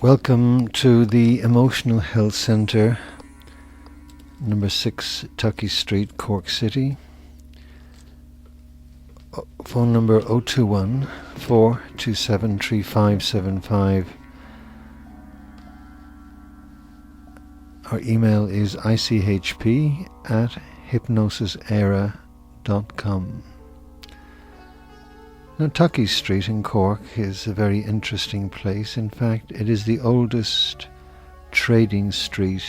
Welcome to the Emotional Health Centre, number 6 Tuckey Street, Cork City. Phone number 021 427 3575. Our email is ichp@hypnosisera.com. Now, Tuckey Street in Cork is a very interesting place. In fact, it is the oldest trading street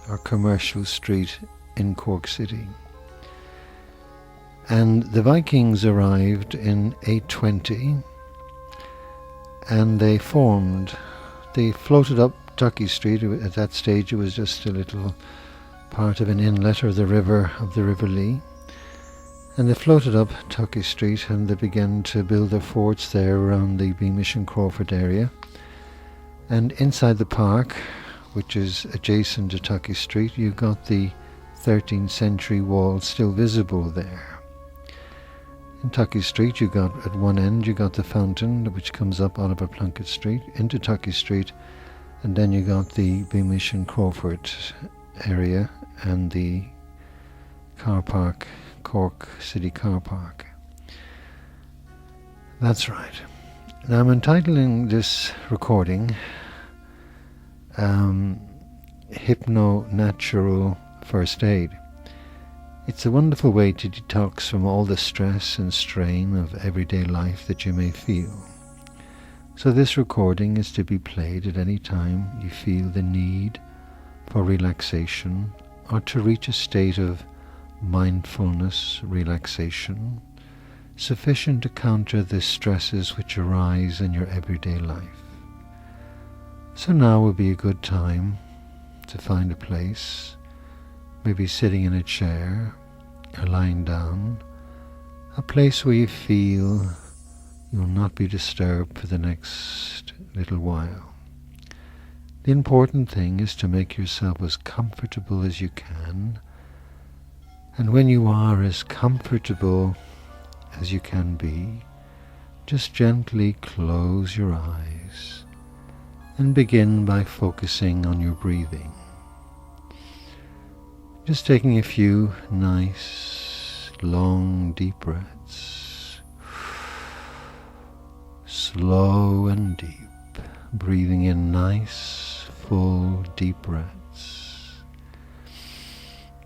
or commercial street in Cork City. And the Vikings arrived in 820 and they floated up Tuckey Street. At that stage it was just a little part of an inlet of the River Lee. And they floated up Tuckey Street and they began to build their forts there around the Beamish and Crawford area. And inside the park, which is adjacent to Tuckey Street, you've got the 13th century wall still visible there. In Tuckey Street, at one end, you got the fountain which comes up Oliver Plunkett Street into Tuckey Street, and then you got the Beamish and Crawford area and the car park, Cork City Car Park. That's right. Now I'm entitling this recording Hypnonatural First Aid. It's a wonderful way to detox from all the stress and strain of everyday life that you may feel. So this recording is to be played at any time you feel the need for relaxation or to reach a state of mindfulness, relaxation, sufficient to counter the stresses which arise in your everyday life. So now would be a good time to find a place, maybe sitting in a chair or lying down, a place where you feel you will not be disturbed for the next little while. The important thing is to make yourself as comfortable as you can. And when you are as comfortable as you can be, just gently close your eyes and begin by focusing on your breathing. Just taking a few nice, long, deep breaths, slow and deep, breathing in nice, full, deep breaths.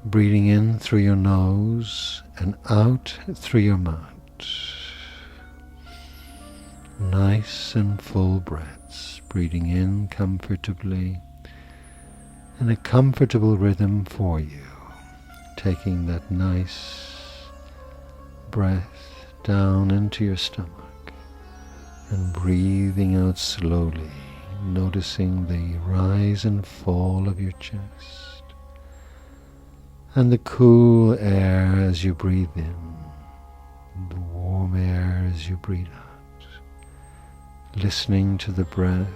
Breathing in through your nose and out through your mouth. Nice and full breaths. Breathing in comfortably and a comfortable rhythm for you. Taking that nice breath down into your stomach and breathing out slowly, noticing the rise and fall of your chest. And the cool air as you breathe in, the warm air as you breathe out, listening to the breath,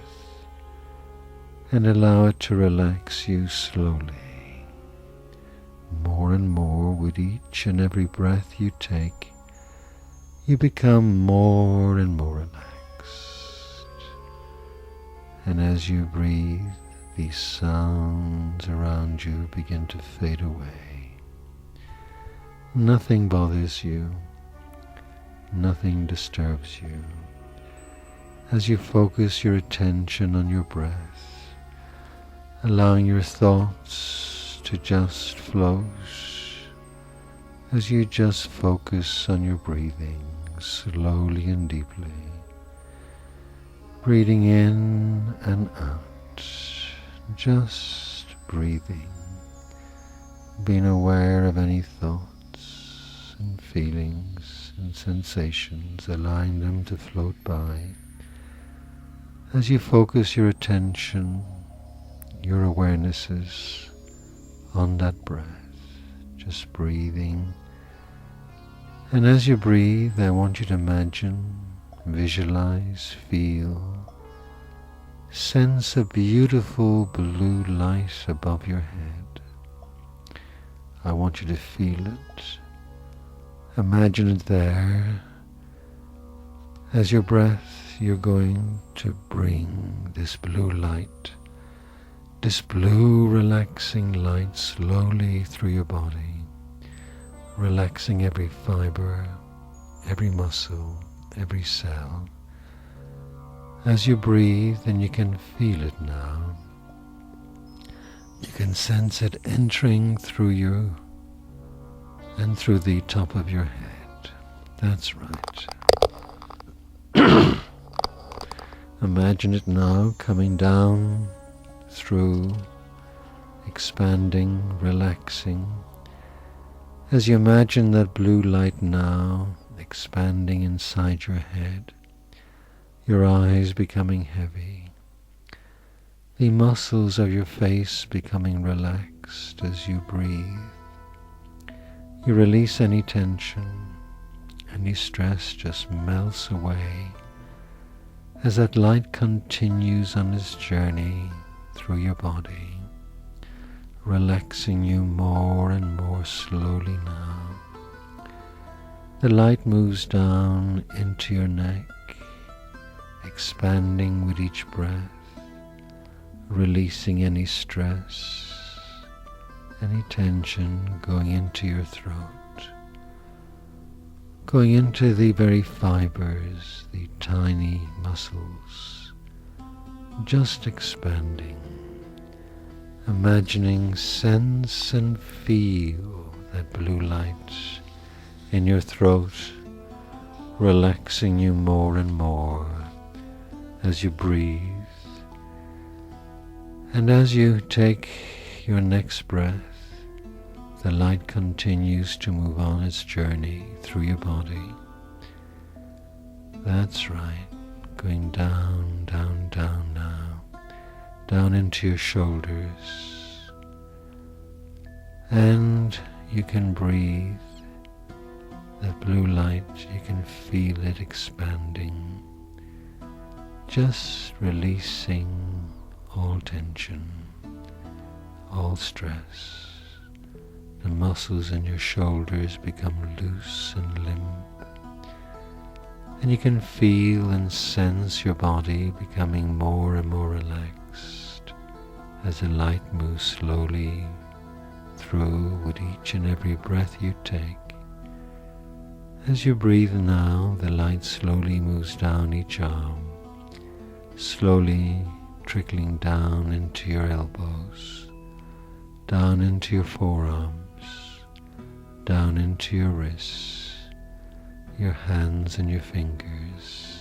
and allow it to relax you slowly. More and more with each and every breath you take, you become more and more relaxed. And as you breathe, these sounds around you begin to fade away. Nothing bothers you, nothing disturbs you. As you focus your attention on your breath, allowing your thoughts to just float, as you just focus on your breathing slowly and deeply, breathing in and out, just breathing, being aware of any thoughts and feelings and sensations, allowing them to float by. As you focus your attention, your awarenesses on that breath, just breathing. And as you breathe, I want you to imagine, visualize, feel, sense a beautiful blue light above your head. I want you to feel it. Imagine it there. As your breath, you're going to bring this blue light, this blue relaxing light slowly through your body, relaxing every fiber, every muscle, every cell. As you breathe, and you can feel it now, you can sense it entering through you and through the top of your head. That's right. Imagine it now coming down through, expanding, relaxing. As you imagine that blue light now expanding inside your head, your eyes becoming heavy, the muscles of your face becoming relaxed as you breathe. You release any tension, any stress just melts away as that light continues on its journey through your body, relaxing you more and more slowly now. The light moves down into your neck, expanding with each breath, releasing any stress, any tension going into your throat, going into the very fibers, the tiny muscles, just expanding, imagining, sense and feel that blue light in your throat, relaxing you more and more as you breathe. And as you take your next breath, the light continues to move on its journey through your body. That's right, going down, down, down now, down into your shoulders. And you can breathe that blue light, you can feel it expanding, just releasing all tension, all stress. The muscles in your shoulders become loose and limp, and you can feel and sense your body becoming more and more relaxed as the light moves slowly through with each and every breath you take. As you breathe now, the light slowly moves down each arm, slowly trickling down into your elbows, down into your forearms, down into your wrists, your hands and your fingers.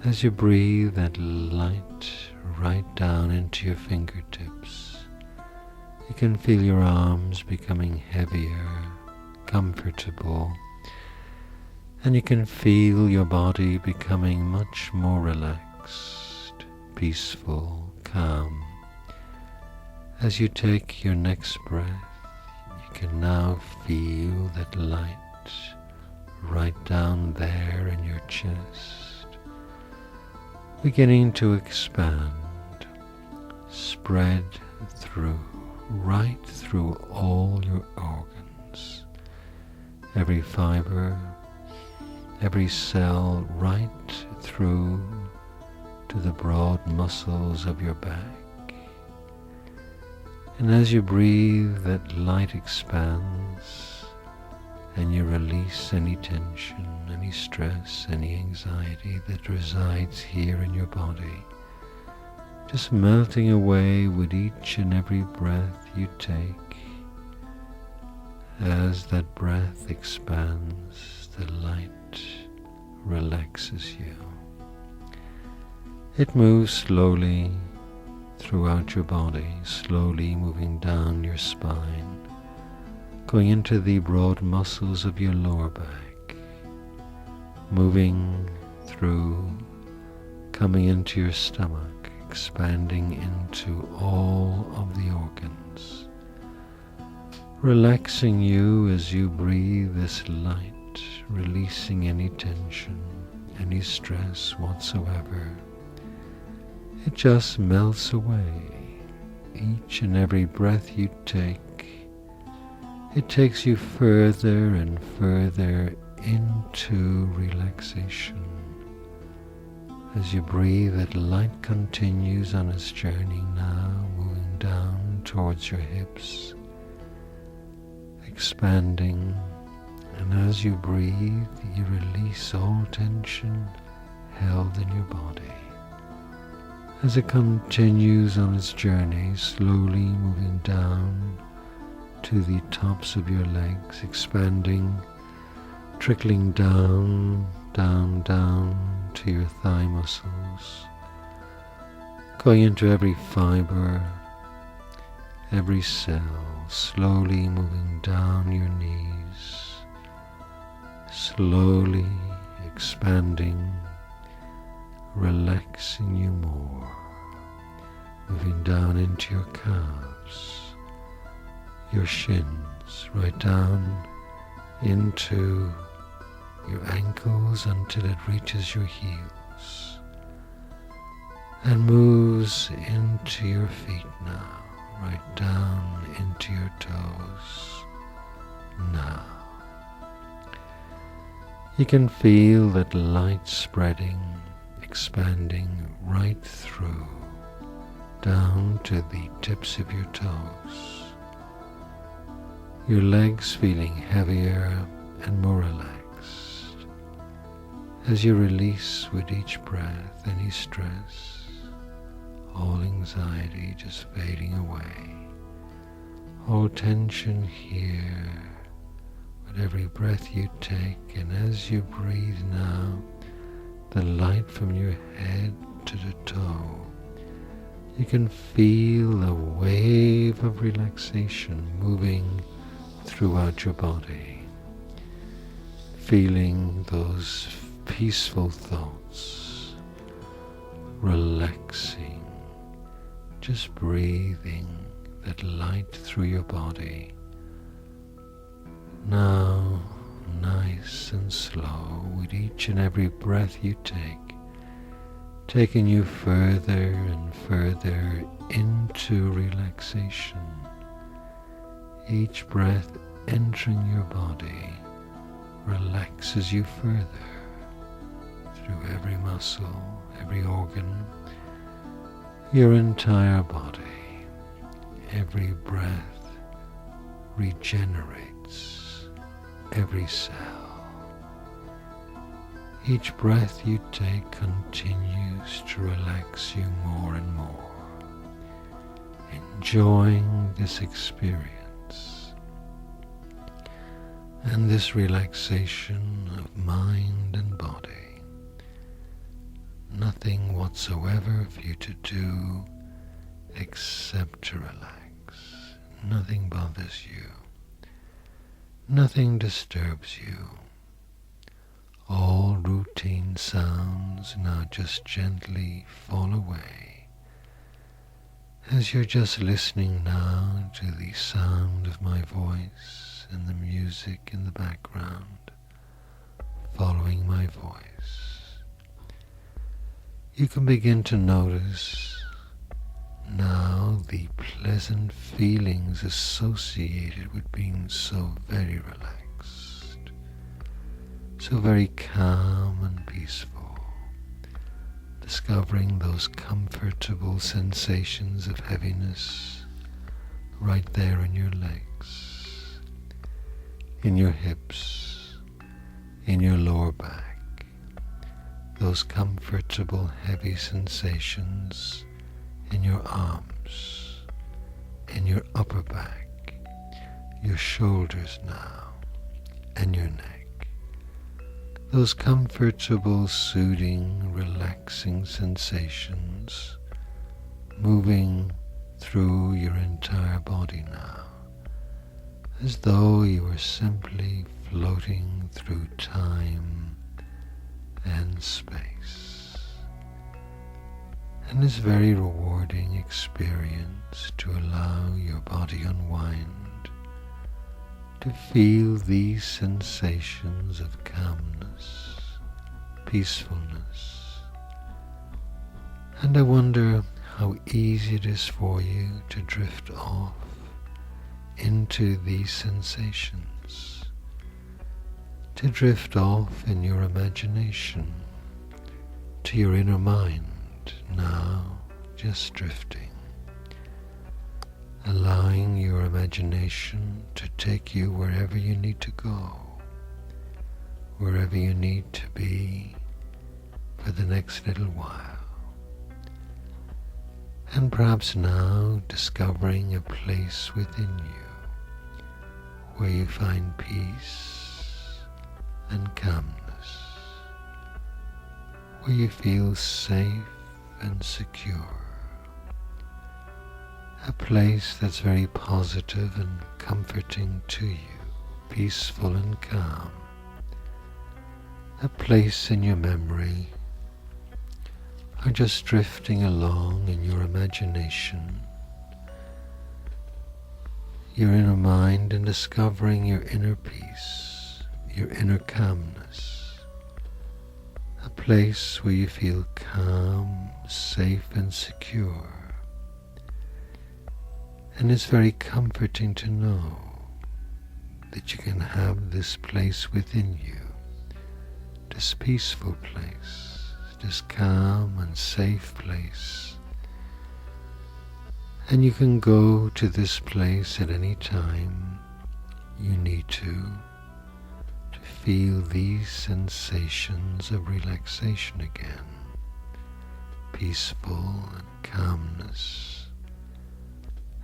As you breathe that light right down into your fingertips, you can feel your arms becoming heavier, comfortable, and you can feel your body becoming much more relaxed, peaceful, calm. As you take your next breath, you can now feel that light right down there in your chest, beginning to expand, spread through, right through all your organs, every fiber, every cell, right through to the broad muscles of your back. And as you breathe, that light expands, and you release any tension, any stress, any anxiety that resides here in your body, just melting away with each and every breath you take. As that breath expands, the light relaxes you. It moves slowly throughout your body, slowly moving down your spine, going into the broad muscles of your lower back, moving through, coming into your stomach, expanding into all of the organs, relaxing you as you breathe this light, releasing any tension, any stress whatsoever. It just melts away. Each and every breath you take, it takes you further and further into relaxation, As you breathe, that light continues on its journey now, moving down towards your hips, expanding, and as you breathe, you release all tension held in your body. As it continues on its journey, slowly moving down to the tops of your legs, expanding, trickling down, down to your thigh muscles, going into every fiber, every cell, slowly moving down your knees, slowly expanding, relaxing you more, moving down into your calves, your shins, right down into your ankles until it reaches your heels, and moves into your feet now, right down into your toes. Now you can feel that light spreading, expanding right through, down to the tips of your toes. Your legs feeling heavier and more relaxed as you release with each breath any stress, all anxiety just fading away, all tension here with every breath you take. And as you breathe now, the light from your head to the toe, you can feel a wave of relaxation moving throughout your body, feeling those peaceful thoughts, relaxing, just breathing that light through your body. Now, nice and slow, with each and every breath you take, taking you further and further into relaxation. Each breath entering your body relaxes you further through every muscle, every organ, your entire body. Every breath regenerates every cell. Each breath you take continues to relax you more and more, enjoying this experience and this relaxation of mind and body. Nothing whatsoever for you to do except to relax. Nothing bothers you. Nothing disturbs you. All routine sounds now just gently fall away as you're just listening now to the sound of my voice and the music in the background following my voice. You can begin to notice now the pleasant feelings associated with being so very relaxed, so very calm and peaceful, discovering those comfortable sensations of heaviness right there in your legs, in your hips, in your lower back, those comfortable heavy sensations in your arms, in your upper back, your shoulders now, and your neck. Those comfortable, soothing, relaxing sensations moving through your entire body now, as though you were simply floating through time and space. And this very rewarding experience to allow your body unwind, to feel these sensations of calmness, peacefulness. And I wonder how easy it is for you to drift off into these sensations, to drift off in your imagination, to to your inner mind now, just drifting, allowing your imagination to take you wherever you need to go, wherever you need to be for the next little while. And perhaps now discovering a place within you where you find peace and calmness, where you feel safe and secure. A place that's very positive and comforting to you, peaceful and calm. A place in your memory, or just drifting along in your imagination, your inner mind, and discovering your inner peace, your inner calmness. A place where you feel calm, safe and secure. And it's very comforting to know that you can have this place within you, this peaceful place, this calm and safe place. And you can go to this place at any time you need to feel these sensations of relaxation again, peaceful and calmness.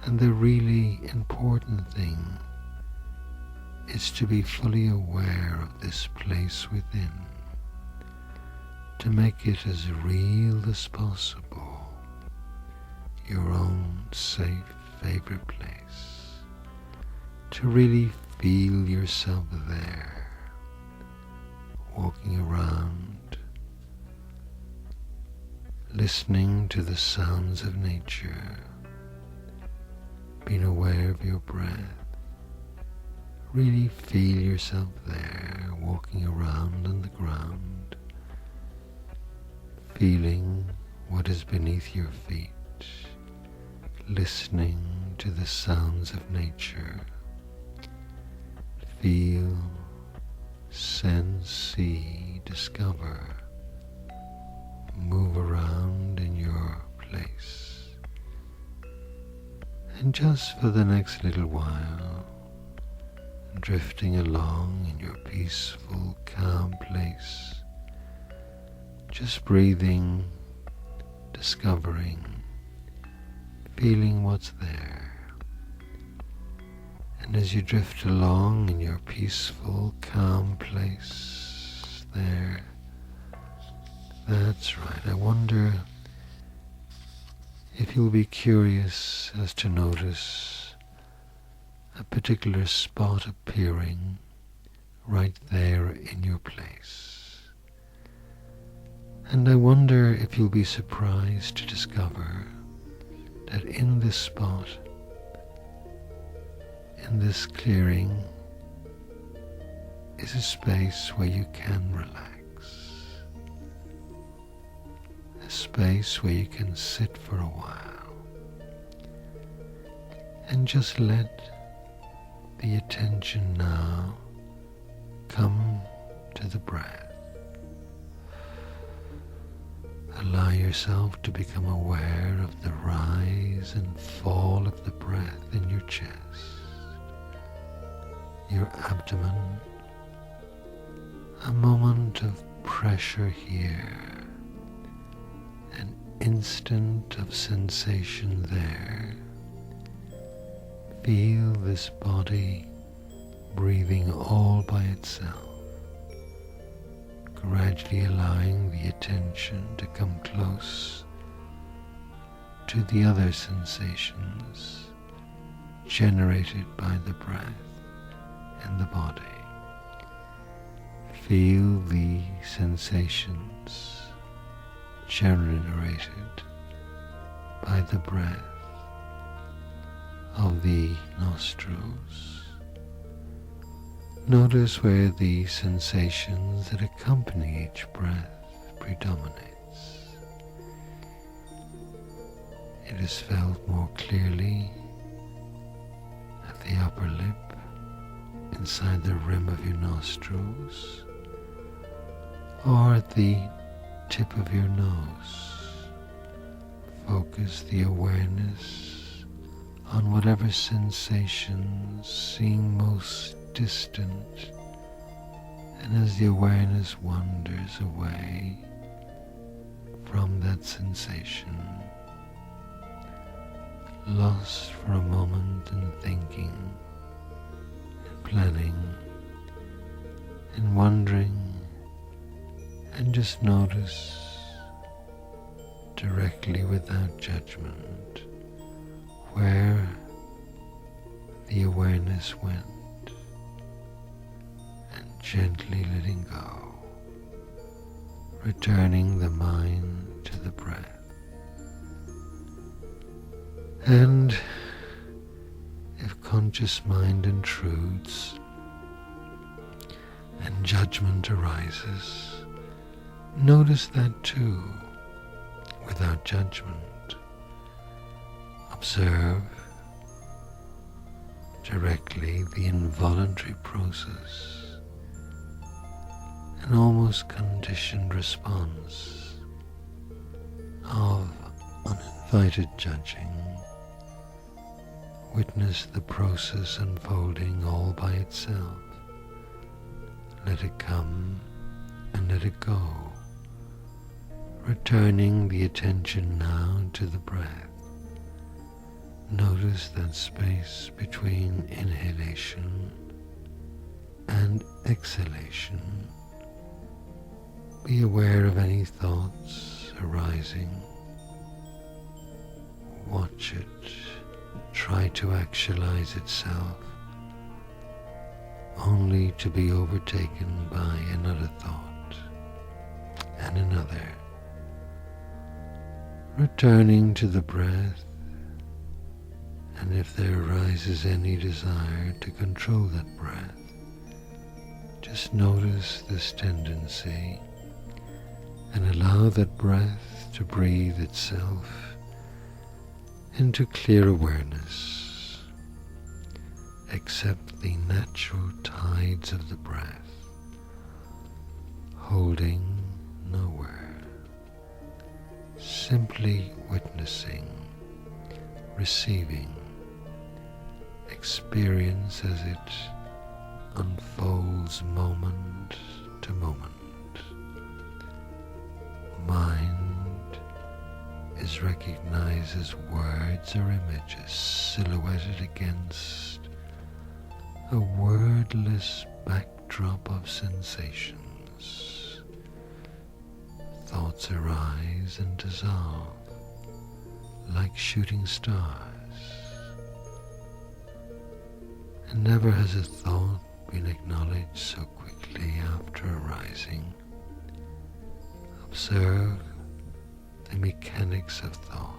And the really important thing is to be fully aware of this place within, to make it as real as possible, your own safe favorite place, to really feel yourself there, walking around, listening to the sounds of nature, being aware of your breath. Really feel yourself there, walking around on the ground, feeling what is beneath your feet, listening to the sounds of nature. Feel, sense, see, discover, move around in your place. And just for the next little while, drifting along in your peaceful, calm place, just breathing, discovering, feeling what's there. And as you drift along in your peaceful, calm place there, that's right, I wonder if you'll be curious as to notice a particular spot appearing right there in your place. And I wonder if you'll be surprised to discover that in this spot, in this clearing, is a space where you can relax. A space where you can sit for a while and just let the attention now come to the breath. Allow yourself to become aware of the rise and fall of the breath in your chest, your abdomen, a moment of pressure here, an instant of sensation there. Feel this body breathing all by itself, gradually allowing the attention to come close to the other sensations generated by the breath and the body. Feel the sensations generated by the breath of the nostrils. Notice where the sensations that accompany each breath predominates. It is felt more clearly at the upper lip, inside the rim of your nostrils, or at the tip of your nose. Focus the awareness on whatever sensations seem most distant, and as the awareness wanders away from that sensation, lost for a moment in thinking, in planning, in wondering, and just notice directly without judgment where the awareness went, and gently letting go, returning the mind to the breath. And if conscious mind intrudes and judgment arises, notice that too, without judgment. Observe directly the involuntary process, an almost conditioned response of uninvited judging. Witness the process unfolding all by itself. Let it come and let it go, returning the attention now to the breath. Notice that space between inhalation and exhalation. Be aware of any thoughts arising. Watch it try to actualize itself, only to be overtaken by another thought and another. Returning to the breath, and if there arises any desire to control that breath, just notice this tendency and allow that breath to breathe itself into clear awareness. Accept the natural tides of the breath, holding nowhere, simply witnessing, receiving, experience as it unfolds moment to moment. Mind is recognized as words or images silhouetted against a wordless backdrop of sensations. Thoughts arise and dissolve like shooting stars, and never has a thought been acknowledged so quickly after arising. Observe the mechanics of thought.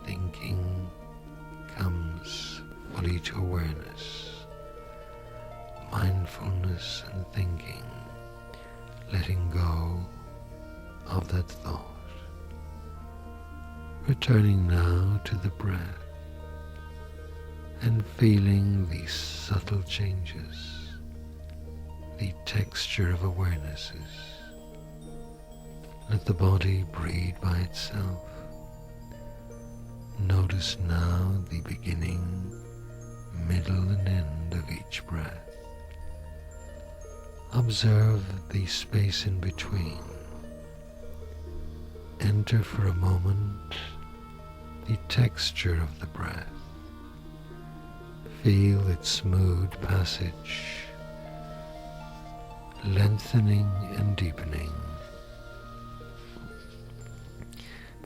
Thinking comes fully to awareness, mindfulness and thinking, letting go of that thought. Returning now to the breath and feeling these subtle changes, the texture of awarenesses. Let the body breathe by itself. Notice now the beginning, middle and end of each breath. Observe the space in between. Enter for a moment the texture of the breath. Feel its smooth passage, lengthening and deepening.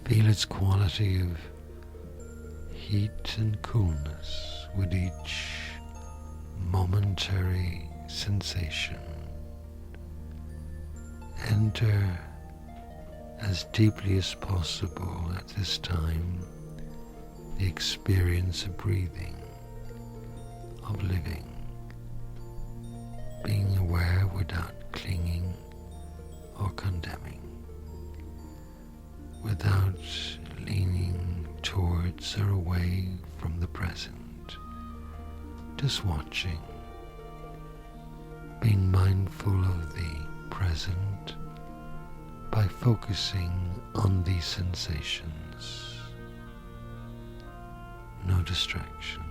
Feel its quality of heat and coolness with each momentary sensation. Enter as deeply as possible at this time the experience of breathing, of living, being aware without clinging or condemning, without leaning towards or away from the present, just watching, being mindful of the present focusing on these sensations. No distractions.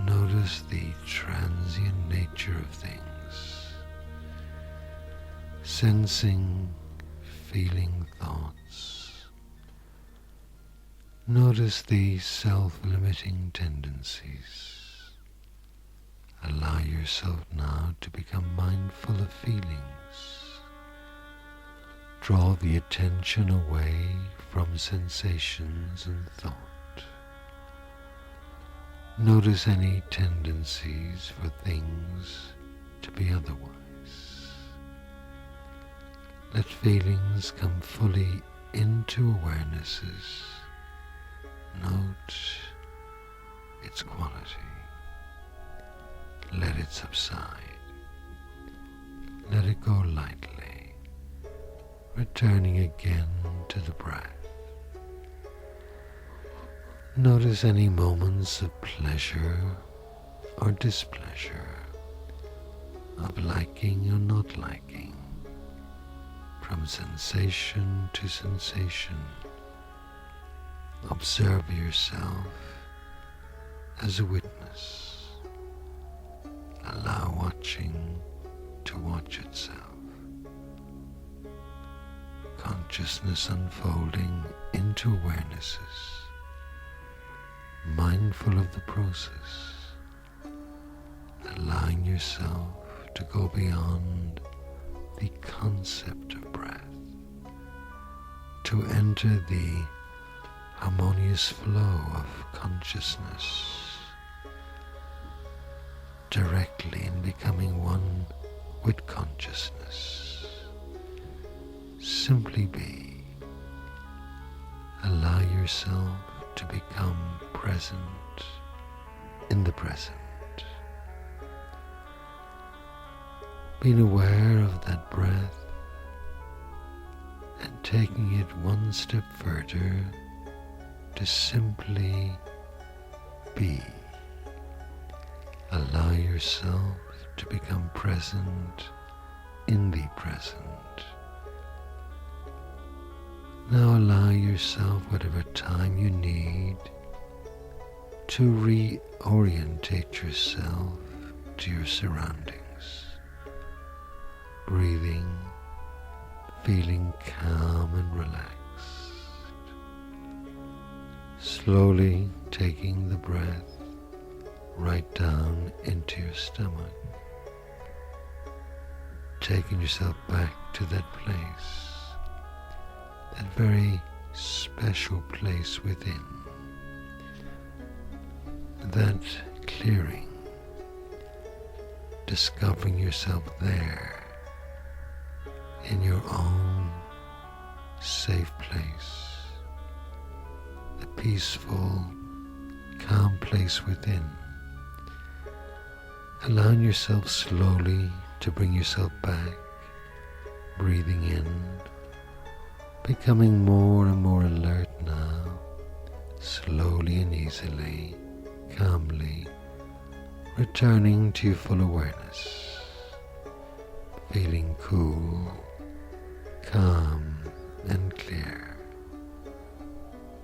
Notice the transient nature of things. Sensing, feeling thoughts. Notice the self-limiting tendencies. Allow yourself now to become mindful of feelings. Draw the attention away from sensations and thought. Notice any tendencies for things to be otherwise. Let feelings come fully into awarenesses. Note its quality. Let it subside. Let it go lightly, returning again to the breath. Notice any moments of pleasure or displeasure, of liking or not liking, from sensation to sensation. Observe yourself as a witness. Allow watching to watch itself. Consciousness unfolding into awarenesses. Mindful of the process. Allowing yourself to go beyond the concept of breath. To enter the harmonious flow of consciousness. Directly in becoming one with consciousness. Simply be. Allow yourself to become present in the present. Being aware of that breath and taking it one step further to simply be. Allow yourself to become present in the present. Now allow yourself whatever time you need to reorientate yourself to your surroundings. Breathing, feeling calm and relaxed. Slowly taking the breath right down into your stomach, taking yourself back to that place, that very special place within, that clearing, discovering yourself there in your own safe place, the peaceful, calm place within. Allowing yourself slowly to bring yourself back, breathing in, becoming more and more alert now, slowly and easily, calmly, returning to your full awareness, feeling cool, calm and clear,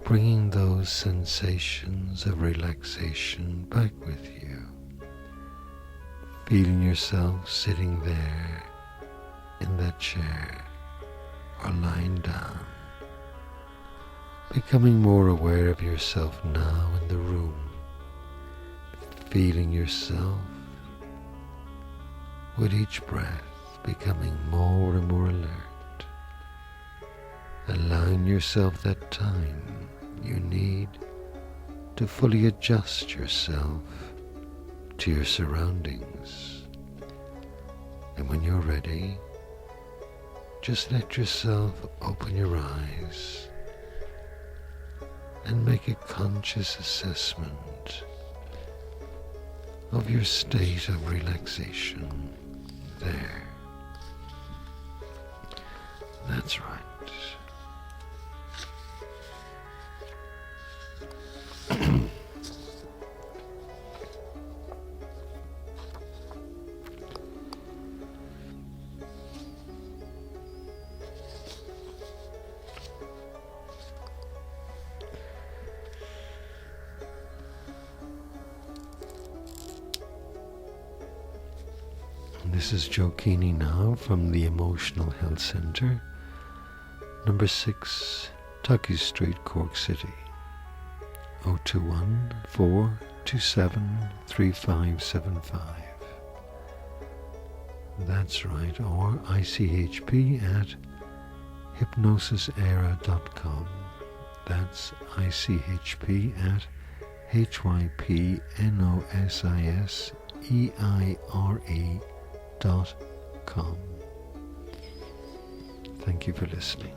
bringing those sensations of relaxation back with you. Feeling yourself sitting there in that chair or lying down, becoming more aware of yourself now in the room, feeling yourself with each breath becoming more and more alert, allowing yourself that time you need to fully adjust yourself to your surroundings. And when you're ready, just let yourself open your eyes and make a conscious assessment of your state of relaxation there. That's right. This is Joe Keaney now from the Emotional Health Centre, number 6, Tuckey Street, Cork City, 021 427 3575. That's right, or ICHP at hypnosisera.com. That's ICHP at HYPNOSISEIRE.com. Thank you for listening.